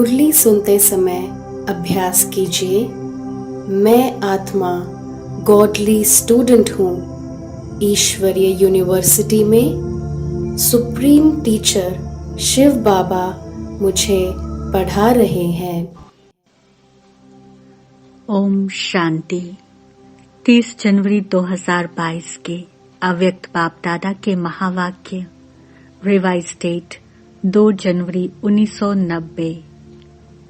मुरली सुनते समय अभ्यास कीजिए। मैं आत्मा गॉडली स्टूडेंट हूँ। ईश्वरीय यूनिवर्सिटी में सुप्रीम टीचर शिव बाबा मुझे पढ़ा रहे हैं। ओम शांति। 30 जनवरी 2022 के अव्यक्त बाप दादा के महावाक्य। रिवाइज डेट 2 जनवरी 1990।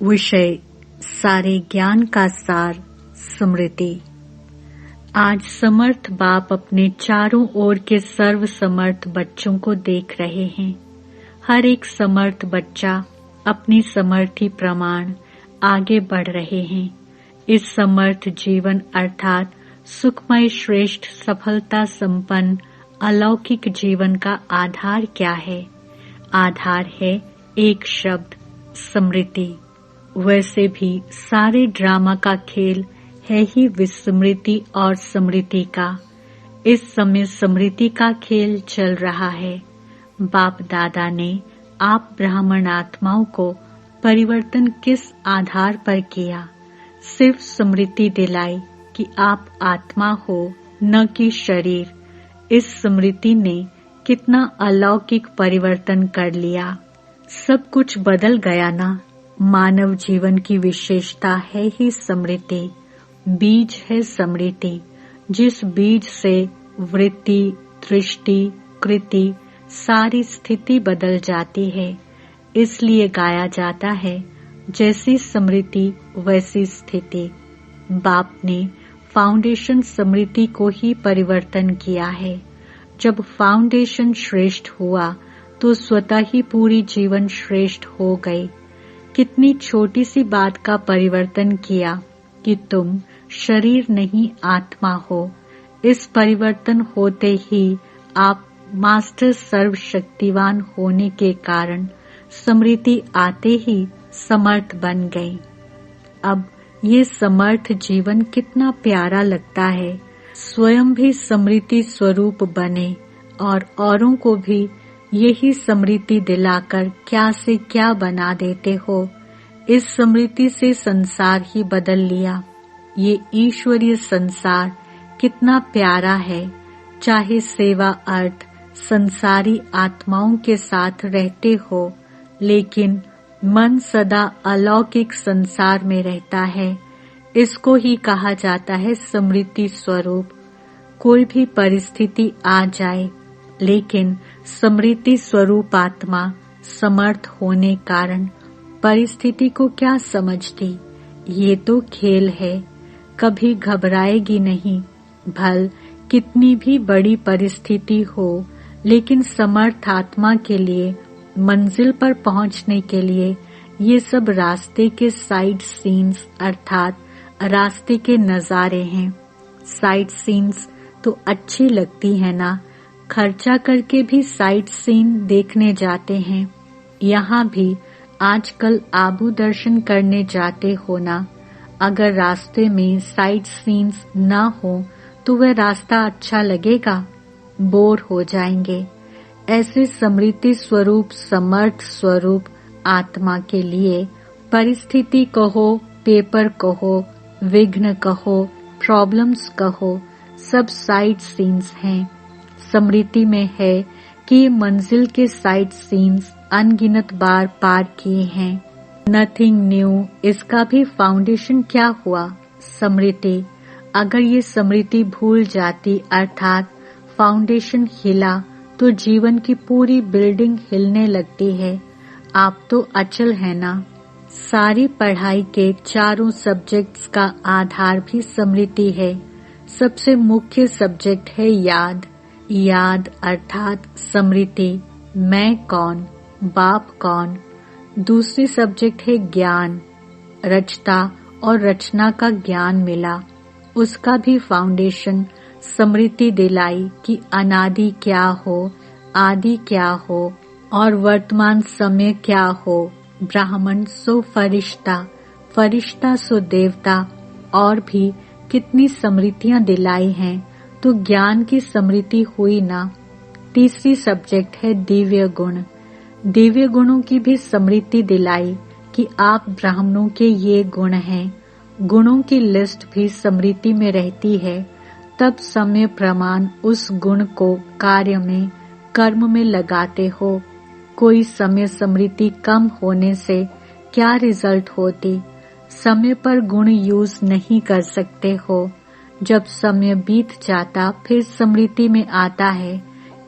विषय सारे ज्ञान का सार स्मृति। आज समर्थ बाप अपने चारों ओर के सर्व समर्थ बच्चों को देख रहे हैं। हर एक समर्थ बच्चा अपनी समर्थी प्रमाण आगे बढ़ रहे हैं। इस समर्थ जीवन अर्थात सुखमय श्रेष्ठ सफलता संपन्न अलौकिक जीवन का आधार क्या है? आधार है एक शब्द स्मृति। वैसे भी सारे ड्रामा का खेल है ही विस्मृति और स्मृति का। इस समय स्मृति का खेल चल रहा है। बाप दादा ने आप ब्राह्मण आत्माओं को परिवर्तन किस आधार पर किया? सिर्फ स्मृति दिलाई कि आप आत्मा हो न कि शरीर। इस स्मृति ने कितना अलौकिक परिवर्तन कर लिया। सब कुछ बदल गया ना। मानव जीवन की विशेषता है ही स्मृति। बीज है स्मृति, जिस बीज से वृत्ति, दृष्टि, कृति सारी स्थिति बदल जाती है। इसलिए गाया जाता है, जैसी स्मृति वैसी स्थिति। बाप ने फाउंडेशन स्मृति को ही परिवर्तन किया है। जब फाउंडेशन श्रेष्ठ हुआ तो स्वतः ही पूरी जीवन श्रेष्ठ हो गई। कितनी छोटी सी बात का परिवर्तन किया कि तुम शरीर नहीं आत्मा हो। इस परिवर्तन होते ही आप मास्टर सर्वशक्तिवान होने के कारण स्मृति आते ही समर्थ बन गई। अब ये समर्थ जीवन कितना प्यारा लगता है। स्वयं भी स्मृति स्वरूप बने और औरों को भी यही स्मृति दिलाकर क्या से क्या बना देते हो। इस स्मृति से संसार ही बदल लिया। ये ईश्वरीय संसार कितना प्यारा है। चाहे सेवा अर्थ संसारी आत्माओं के साथ रहते हो, लेकिन मन सदा अलौकिक संसार में रहता है। इसको ही कहा जाता है स्मृति स्वरूप। कोई भी परिस्थिति आ जाए, लेकिन स्मृति स्वरूप आत्मा समर्थ होने कारण परिस्थिति को क्या समझती? ये तो खेल है, कभी घबराएगी नहीं। भल कितनी भी बड़ी परिस्थिति हो, लेकिन समर्थ आत्मा के लिए मंजिल पर पहुंचने के लिए ये सब रास्ते के साइड सीन्स अर्थात रास्ते के नजारे हैं। साइड सीन्स तो अच्छी लगती है ना। खर्चा करके भी साइट सीन देखने जाते हैं। यहाँ भी आजकल आबू दर्शन करने जाते हो ना। अगर रास्ते में साइट सीन्स ना हो तो वह रास्ता अच्छा लगेगा? बोर हो जाएंगे। ऐसे स्मृति स्वरूप समर्थ स्वरूप आत्मा के लिए परिस्थिति कहो, पेपर कहो, विघ्न कहो, प्रॉब्लम्स कहो, सब साइट सीन्स हैं। स्मृति में है कि मंजिल के साइड सीन्स अनगिनत बार पार किए हैं। नथिंग न्यू, इसका भी फाउंडेशन क्या हुआ? स्मृति। अगर ये स्मृति भूल जाती अर्थात फाउंडेशन हिला तो जीवन की पूरी बिल्डिंग हिलने लगती है। आप तो अचल है ना। सारी पढ़ाई के चारों सब्जेक्ट्स का आधार भी स्मृति है। सबसे मुख्य सब्जेक्ट है याद। याद अर्थात स्मृति। मैं कौन, बाप कौन। दूसरी सब्जेक्ट है ज्ञान। रचता और रचना का ज्ञान मिला, उसका भी फाउंडेशन स्मृति दिलाई कि अनादि क्या हो, आदि क्या हो और वर्तमान समय क्या हो। ब्राह्मण सो फरिश्ता, फरिश्ता सो देवता। और भी कितनी स्मृतियां दिलाई हैं, तो ज्ञान की स्मृति हुई ना। तीसरी सब्जेक्ट है दिव्य गुण। दिव्य गुणों की भी स्मृति दिलाई कि आप ब्राह्मणों के ये गुण हैं, गुणों की लिस्ट भी स्मृति में रहती है, तब समय प्रमाण उस गुण को कार्य में, कर्म में लगाते हो। कोई समय स्मृति कम होने से क्या रिजल्ट होती? समय पर गुण यूज नहीं कर सकते हो। जब समय बीत जाता फिर स्मृति में आता है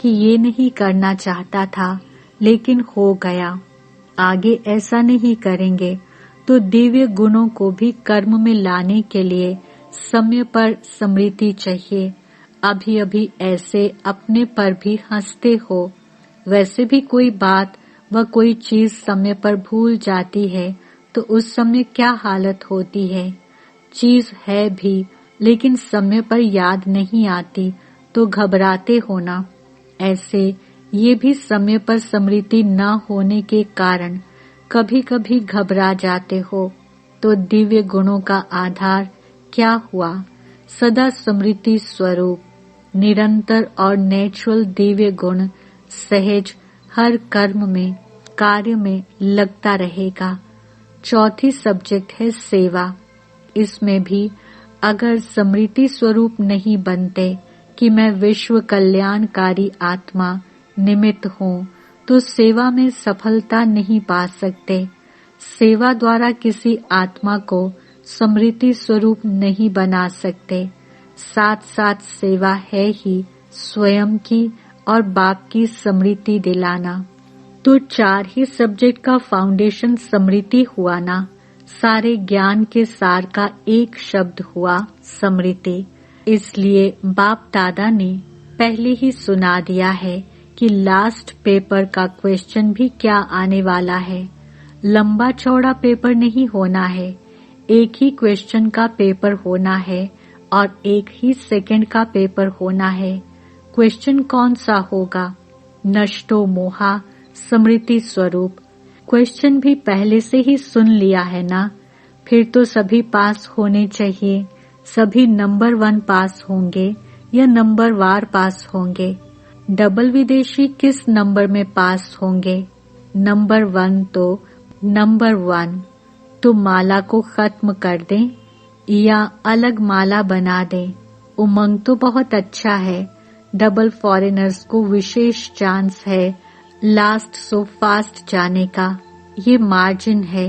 कि ये नहीं करना चाहता था लेकिन हो गया, आगे ऐसा नहीं करेंगे। तो दिव्य गुणों को भी कर्म में लाने के लिए समय पर स्मृति चाहिए। अभी अभी ऐसे अपने पर भी हंसते हो, वैसे भी कोई बात व कोई चीज समय पर भूल जाती है तो उस समय क्या हालत होती है। चीज है भी लेकिन समय पर याद नहीं आती तो घबराते हो ना। ऐसे ये भी समय पर स्मृति न होने के कारण कभी कभी घबरा जाते हो। तो दिव्य गुणों का आधार क्या हुआ? सदा स्मृति स्वरूप, निरंतर और नेचुरल दिव्य गुण सहज हर कर्म में, कार्य में लगता रहेगा। चौथी सब्जेक्ट है सेवा। इसमें भी अगर स्मृति स्वरूप नहीं बनते कि मैं विश्व कल्याणकारी आत्मा निमित्त हूँ तो सेवा में सफलता नहीं पा सकते। सेवा द्वारा किसी आत्मा को स्मृति स्वरूप नहीं बना सकते। साथ साथ सेवा है ही स्वयं की और बाप की स्मृति दिलाना। तो 4 ही सब्जेक्ट का फाउंडेशन स्मृति हुआ ना। सारे ज्ञान के सार का एक शब्द हुआ स्मृति। इसलिए बाप दादा ने पहले ही सुना दिया है कि लास्ट पेपर का क्वेश्चन भी क्या आने वाला है। लंबा चौड़ा पेपर नहीं होना है, एक ही क्वेश्चन का पेपर होना है और एक ही सेकंड का पेपर होना है। क्वेश्चन कौन सा होगा? नष्टो मोहा स्मृति स्वरूप। क्वेश्चन भी पहले से ही सुन लिया है ना, फिर तो सभी पास होने चाहिए। सभी नंबर 1 पास होंगे या नंबर वार पास होंगे। डबल विदेशी किस नंबर में पास होंगे? नंबर 1 तो नंबर 1। तो माला को खत्म कर दें या अलग माला बना दें। उमंग तो बहुत अच्छा है। डबल फॉरेनर्स को विशेष चांस है लास्ट सो फास्ट जाने का। ये मार्जिन है।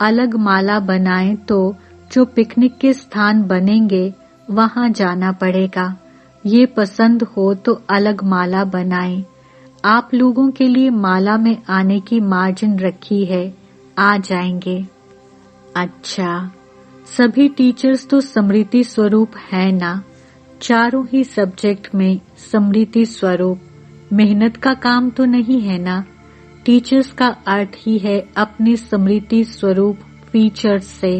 अलग माला बनाएं तो जो पिकनिक के स्थान बनेंगे वहां जाना पड़ेगा। ये पसंद हो तो अलग माला बनाएं। आप लोगों के लिए माला में आने की मार्जिन रखी है, आ जाएंगे। अच्छा, सभी टीचर्स तो स्मृति स्वरूप है ना। चारों ही सब्जेक्ट में स्मृति स्वरूप। मेहनत का काम तो नहीं है ना। टीचर्स का अर्थ ही है अपनी स्मृति स्वरूप फीचर्स से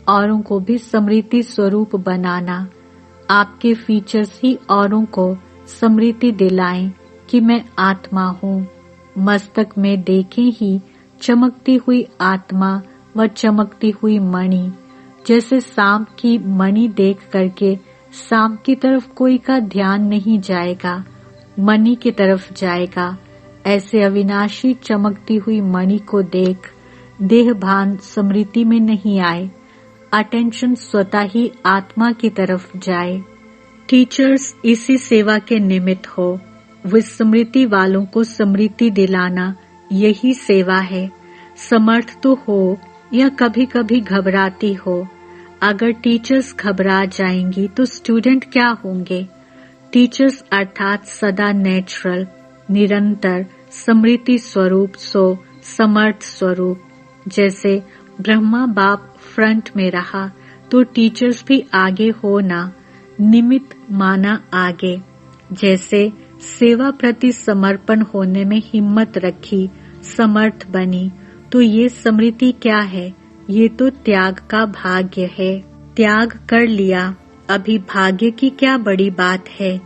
औरों को भी स्मृति स्वरूप बनाना। आपके फीचर्स ही औरों को स्मृति दिलाएं कि मैं आत्मा हूँ। मस्तक में देखें ही चमकती हुई आत्मा व चमकती हुई मणि। जैसे सांप की मणि देख करके सांप की तरफ कोई का ध्यान नहीं जाएगा, मणि की तरफ जाएगा। ऐसे अविनाशी चमकती हुई मणि को देख देह भान स्मृति में नहीं आए, अटेंशन स्वतः ही आत्मा की तरफ जाए। टीचर्स इसी सेवा के निमित्त हो। विस्मृति वालों को स्मृति दिलाना यही सेवा है। समर्थ तो हो या कभी कभी घबराती हो। अगर टीचर्स घबरा जाएंगी तो स्टूडेंट क्या होंगे? टीचर्स अर्थात सदा नेचुरल, निरंतर स्मृति स्वरूप, सो समर्थ स्वरूप। जैसे ब्रह्मा बाप फ्रंट में रहा तो टीचर्स भी आगे हो ना, निमित्त माना आगे। जैसे सेवा प्रति समर्पण होने में हिम्मत रखी, समर्थ बनी, तो ये स्मृति क्या है? ये तो त्याग का भाग्य है। त्याग कर लिया, अभी भाग्य की क्या बड़ी बात है।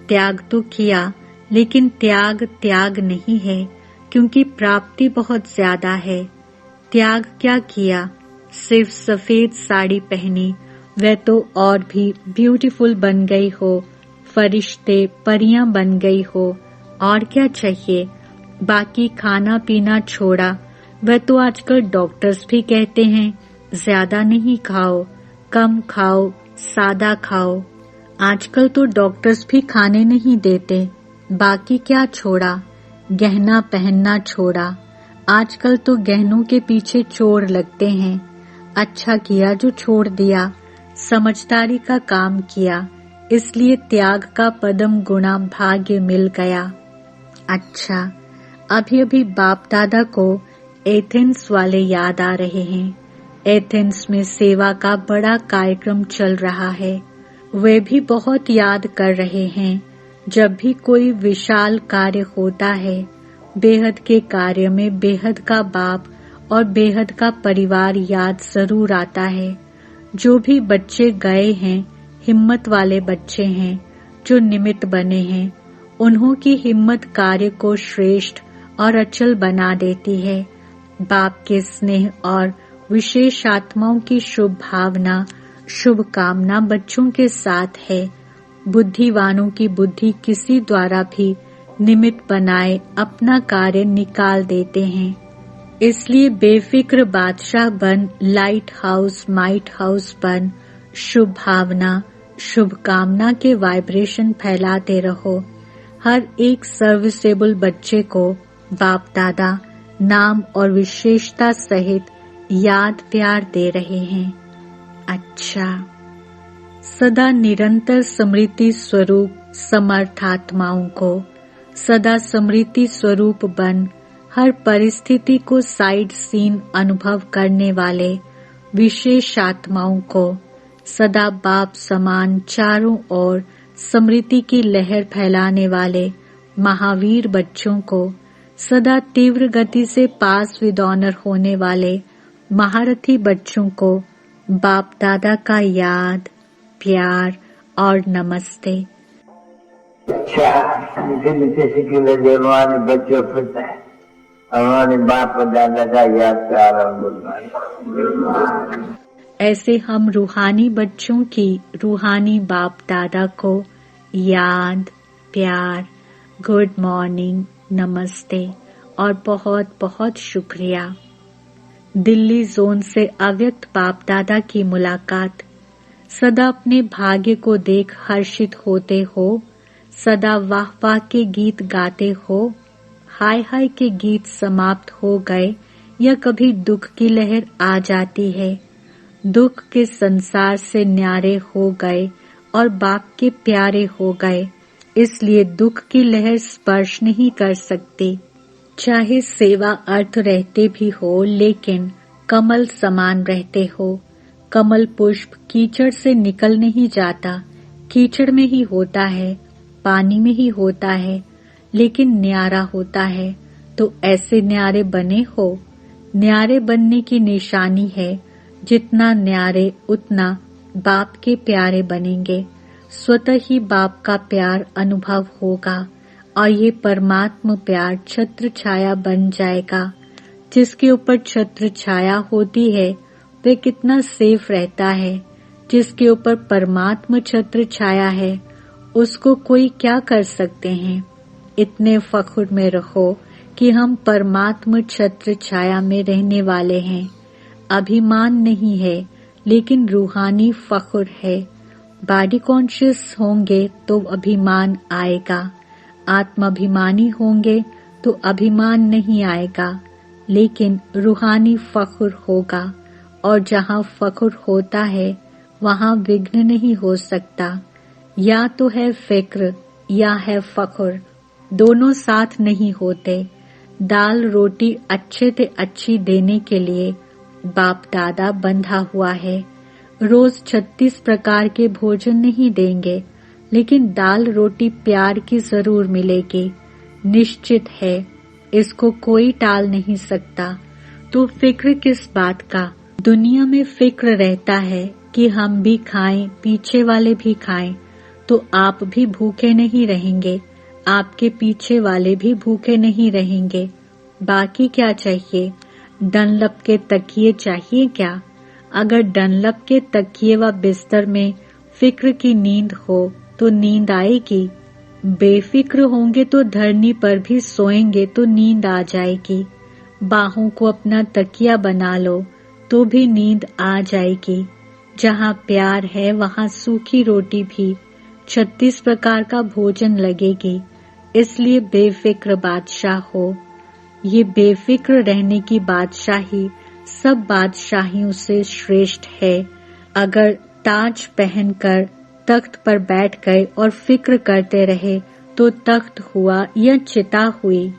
त्याग तो किया, लेकिन त्याग त्याग नहीं है, क्योंकि प्राप्ति बहुत ज्यादा है। त्याग क्या किया? सिर्फ सफेद साड़ी पहनी, वह तो और भी ब्यूटीफुल बन गई हो, फरिश्ते परियां बन गई हो, और क्या चाहिए? बाकी खाना पीना छोड़ा, वह तो आजकल डॉक्टर्स भी कहते हैं ज्यादा नहीं खाओ, कम खाओ, सादा खाओ। आजकल तो डॉक्टर्स भी खाने नहीं देते। बाकी क्या छोड़ा? गहना पहनना छोड़ा। आजकल तो गहनों के पीछे चोर लगते हैं। अच्छा किया जो छोड़ दिया, समझदारी का काम किया, इसलिए त्याग का पदम गुणा भाग्य मिल गया। अच्छा, अभी अभी बाप दादा को एथेंस वाले याद आ रहे हैं। एथेंस में सेवा का बड़ा कार्यक्रम चल रहा है। वे भी बहुत याद कर रहे हैं। जब भी कोई विशाल कार्य होता है, बेहद के कार्य में बेहद का बाप और बेहद का परिवार याद जरूर आता है। जो भी बच्चे गए हैं, हिम्मत वाले बच्चे हैं जो निमित्त बने हैं। उन्हों की हिम्मत कार्य को श्रेष्ठ और अचल बना देती है। बाप के स्नेह और विशेष आत्माओं की शुभ भावना, शुभ कामना बच्चों के साथ है। बुद्धिवानों की बुद्धि किसी द्वारा भी निमित्त बनाए अपना कार्य निकाल देते हैं। इसलिए बेफिक्र बादशाह बन, लाइट हाउस माइट हाउस बन, शुभ भावना, शुभ कामना के वाइब्रेशन फैलाते रहो। हर एक सर्विसेबल बच्चे को बाप दादा नाम और विशेषता सहित याद प्यार दे रहे हैं। अच्छा, सदा निरंतर स्मृति स्वरूप समर्थ आत्माओं को, सदा स्मृति स्वरूप बन, हर परिस्थिति को साइड सीन अनुभव करने वाले विशेष आत्माओं को, सदा बाप समान चारों ओर स्मृति की लहर फैलाने वाले महावीर बच्चों को, सदा तीव्र गति से पास विद ऑनर होने वाले महारथी बच्चों को बाप दादा का याद, प्यार और नमस्ते। अच्छा, मीठे मीठे सिक्के जवान बच्चों फिरता है, हमारे बाप दादा का याद प्यार और गुणगान। ऐसे हम रूहानी बच्चों की रूहानी बाप दादा को याद, प्यार, गुड मॉर्निंग, नमस्ते और बहुत बहुत शुक्रिया। दिल्ली जोन से अव्यक्त बाप दादा की मुलाकात। सदा अपने भाग्य को देख हर्षित होते हो, सदा वाह वाह के गीत गाते हो। हाय हाय के गीत समाप्त हो गए या कभी दुख की लहर आ जाती है। दुख के संसार से न्यारे हो गए और बाप के प्यारे हो गए, इसलिए दुख की लहर स्पर्श नहीं कर सकती। चाहे सेवा अर्थ रहते भी हो, लेकिन कमल समान रहते हो। कमल पुष्प कीचड़ से निकल नहीं जाता, कीचड़ में ही होता है, पानी में ही होता है, लेकिन न्यारा होता है। तो ऐसे न्यारे बने हो। न्यारे बनने की निशानी है, जितना न्यारे उतना बाप के प्यारे बनेंगे। स्वतः ही बाप का प्यार अनुभव होगा और ये परमात्म प्यार छत्र छाया बन जाएगा। जिसके ऊपर छत्र छाया होती है वे कितना सेफ रहता है। जिसके ऊपर परमात्म छत्र छाया है उसको कोई क्या कर सकते हैं। इतने फख्र में रहो कि हम परमात्म छत्र छाया में रहने वाले हैं। अभिमान नहीं है, लेकिन रूहानी फख्र है। बॉडी कॉन्शियस होंगे तो अभिमान आएगा, आत्माभिमानी होंगे तो अभिमान नहीं आएगा, लेकिन रूहानी फख्र होगा। और जहाँ फख्र होता है वहाँ विघ्न नहीं हो सकता। या तो है फिक्र या है फख्र, दोनों साथ नहीं होते। दाल रोटी अच्छे से अच्छी देने के लिए बाप दादा बंधा हुआ है। रोज 36 प्रकार के भोजन नहीं देंगे, लेकिन दाल रोटी प्यार की जरूर मिलेगी, निश्चित है। इसको कोई टाल नहीं सकता। तो फिक्र किस बात का? दुनिया में फिक्र रहता है कि हम भी खाएं, पीछे वाले भी खाएं, तो आप भी भूखे नहीं रहेंगे, आपके पीछे वाले भी भूखे नहीं रहेंगे। बाकी क्या चाहिए? डनलप के तकिए चाहिए क्या? अगर डनलप के तकिए व बिस्तर में फिक्र की नींद हो तो नींद आएगी। बेफिक्र होंगे तो धरनी पर भी सोएंगे तो नींद आ जाएगी। बाहों को अपना तकिया बना लो तो भी नींद आ जाएगी। जहाँ प्यार है वहाँ सूखी रोटी भी 36 प्रकार का भोजन लगेगी। इसलिए बेफिक्र बादशाह हो। ये बेफिक्र रहने की बादशाही सब बादशाहियों से श्रेष्ठ है। अगर ताज पहनकर तख्त पर बैठ गए और फिक्र करते रहे तो तख्त हुआ या चिता हुई।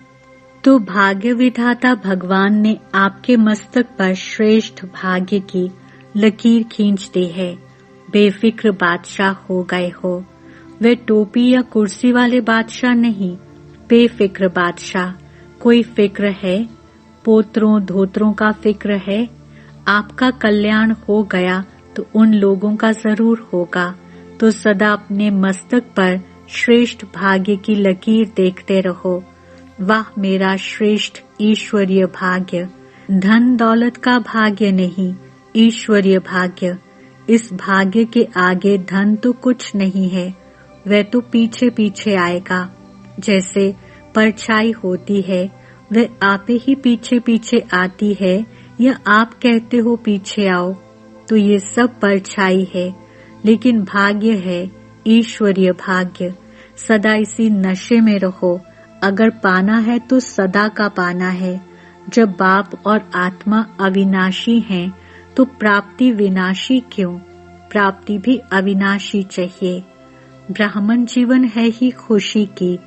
तो भाग्य विधाता भगवान ने आपके मस्तक पर श्रेष्ठ भाग्य की लकीर खींच दी है। बेफिक्र बादशाह हो गए हो। वे टोपी या कुर्सी वाले बादशाह नहीं, बेफिक्र बादशाह। कोई फिक्र है? पोत्रों धोत्रों का फिक्र है? आपका कल्याण हो गया तो उन लोगों का जरूर होगा। तो सदा अपने मस्तक पर श्रेष्ठ भाग्य की लकीर देखते रहो। वाह मेरा श्रेष्ठ ईश्वरीय भाग्य। धन दौलत का भाग्य नहीं, ईश्वरीय भाग्य। इस भाग्य के आगे धन तो कुछ नहीं है, वह तो पीछे पीछे आएगा। जैसे परछाई होती है, वह आपे ही पीछे पीछे आती है या आप कहते हो पीछे आओ। तो ये सब परछाई है, लेकिन भाग्य है ईश्वरीय भाग्य। सदा इसी नशे में रहो। अगर पाना है तो सदा का पाना है। जब बाप और आत्मा अविनाशी हैं, तो प्राप्ति विनाशी क्यों? प्राप्ति भी अविनाशी चाहिए। ब्राह्मण जीवन है ही खुशी की।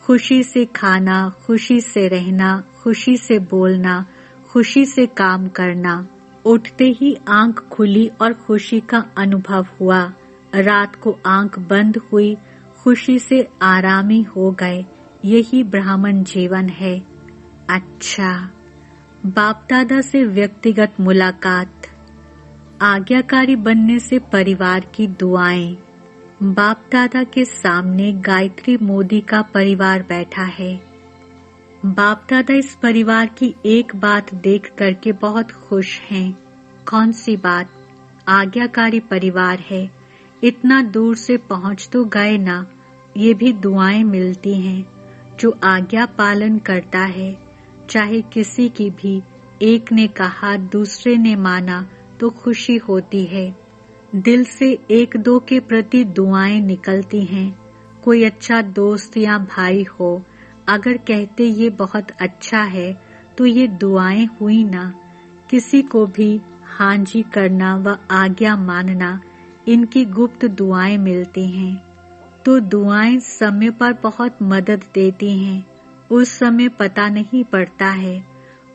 खुशी से खाना, खुशी से रहना, खुशी से बोलना, खुशी से काम करना। उठते ही आंख खुली और खुशी का अनुभव हुआ। रात को आंख बंद हुई, खुशी से आरामी हो गए। यही ब्राह्मण जीवन है। अच्छा, बाप दादा से व्यक्तिगत मुलाकात। आज्ञाकारी बनने से परिवार की दुआएं। बाप दादा के सामने गायत्री मोदी का परिवार बैठा है। बाप दादा इस परिवार की एक बात देख करके बहुत खुश हैं। कौन सी बात? आज्ञाकारी परिवार है। इतना दूर से पहुंच तो गए ना। ये भी दुआएं मिलती हैं। जो आज्ञा पालन करता है, चाहे किसी की भी, एक ने कहा दूसरे ने माना तो खुशी होती है। दिल से एक दो के प्रति दुआएं निकलती हैं। कोई अच्छा दोस्त या भाई हो, अगर कहते ये बहुत अच्छा है तो ये दुआएं हुई ना। किसी को भी हाँ जी करना व आज्ञा मानना, इनकी गुप्त दुआएं मिलती हैं। तो दुआएं समय पर बहुत मदद देती हैं। उस समय पता नहीं पड़ता है,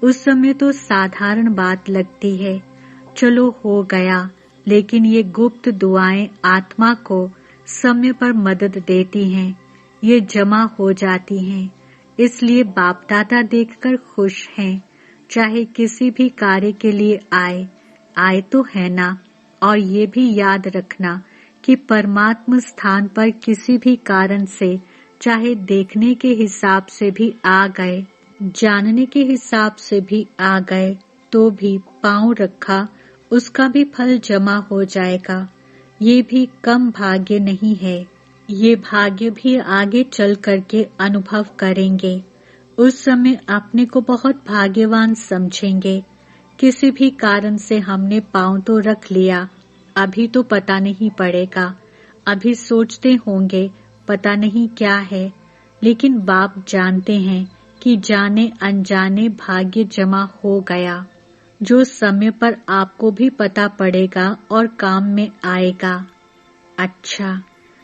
उस समय तो साधारण बात लगती है, चलो हो गया। लेकिन ये गुप्त दुआएं आत्मा को समय पर मदद देती हैं। ये जमा हो जाती हैं। इसलिए बाप दादा देखकर खुश हैं। चाहे किसी भी कार्य के लिए आए तो है ना। और ये भी याद रखना कि परमात्मा स्थान पर किसी भी कारण से, चाहे देखने के हिसाब से भी आ गए, जानने के हिसाब से भी आ गए, तो भी पांव रखा, उसका भी फल जमा हो जाएगा। ये भी कम भाग्य नहीं है। ये भाग्य भी आगे चल करके अनुभव करेंगे। उस समय अपने को बहुत भाग्यवान समझेंगे। किसी भी कारण से हमने पांव तो रख लिया, अभी तो पता नहीं पड़ेगा। अभी सोचते होंगे पता नहीं क्या है, लेकिन बाप जानते हैं कि जाने अनजाने भाग्य जमा हो गया, जो समय पर आपको भी पता पड़ेगा और काम में आएगा। अच्छा,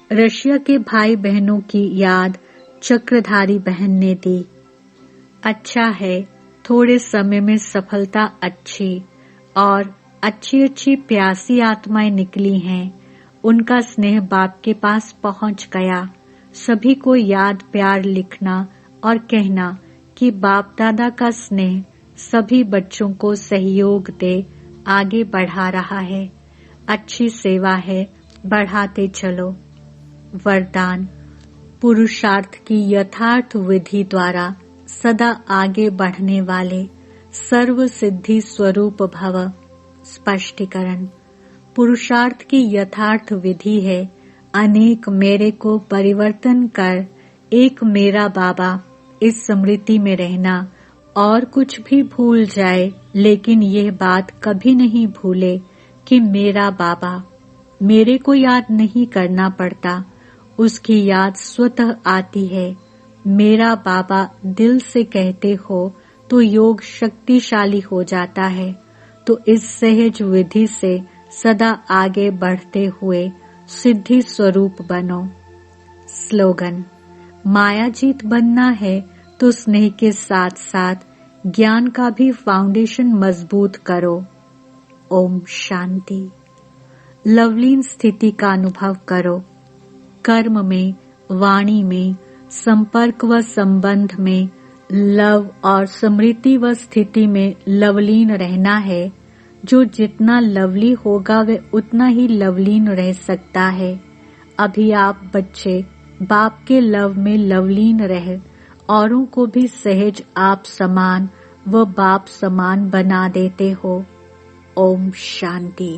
रशिया के भाई बहनों की याद चक्रधारी बहन ने दी। अच्छा है, थोड़े समय में सफलता अच्छी और अच्छी प्यासी आत्माएं निकली हैं। उनका स्नेह बाप के पास पहुंच गया। सभी को याद प्यार लिखना और कहना कि बाप दादा का स्नेह सभी बच्चों को सहयोग दे आगे बढ़ा रहा है। अच्छी सेवा है, बढ़ाते चलो। वरदान, पुरुषार्थ की यथार्थ विधि द्वारा सदा आगे बढ़ने वाले सर्व सिद्धि स्वरूप भव। स्पष्टीकरण, पुरुषार्थ की यथार्थ विधि है अनेक मेरे को परिवर्तन कर एक मेरा बाबा इस स्मृति में रहना और कुछ भी भूल जाए, लेकिन यह बात कभी नहीं भूले कि मेरा बाबा, मेरे को याद नहीं करना पड़ता, उसकी याद स्वतः आती है। मेरा बाबा दिल से कहते हो तो योग शक्तिशाली हो जाता है। तो इस सहज विधि से सदा आगे बढ़ते हुए सिद्धि स्वरूप बनो। स्लोगन: मायाजीत बनना है तो स्नेह के साथ साथ ज्ञान का भी फाउंडेशन मजबूत करो। ओम शांति। लवलीन स्थिति का अनुभव करो। कर्म में, वाणी में, संपर्क व संबंध में, लव और स्मृति व स्थिति में लवलीन रहना है। जो जितना लवली होगा वह उतना ही लवलीन रह सकता है। अभी आप बच्चे बाप के लव में लवलीन रह औरों को भी सहज आप समान व बाप समान बना देते हो। ओम शांति।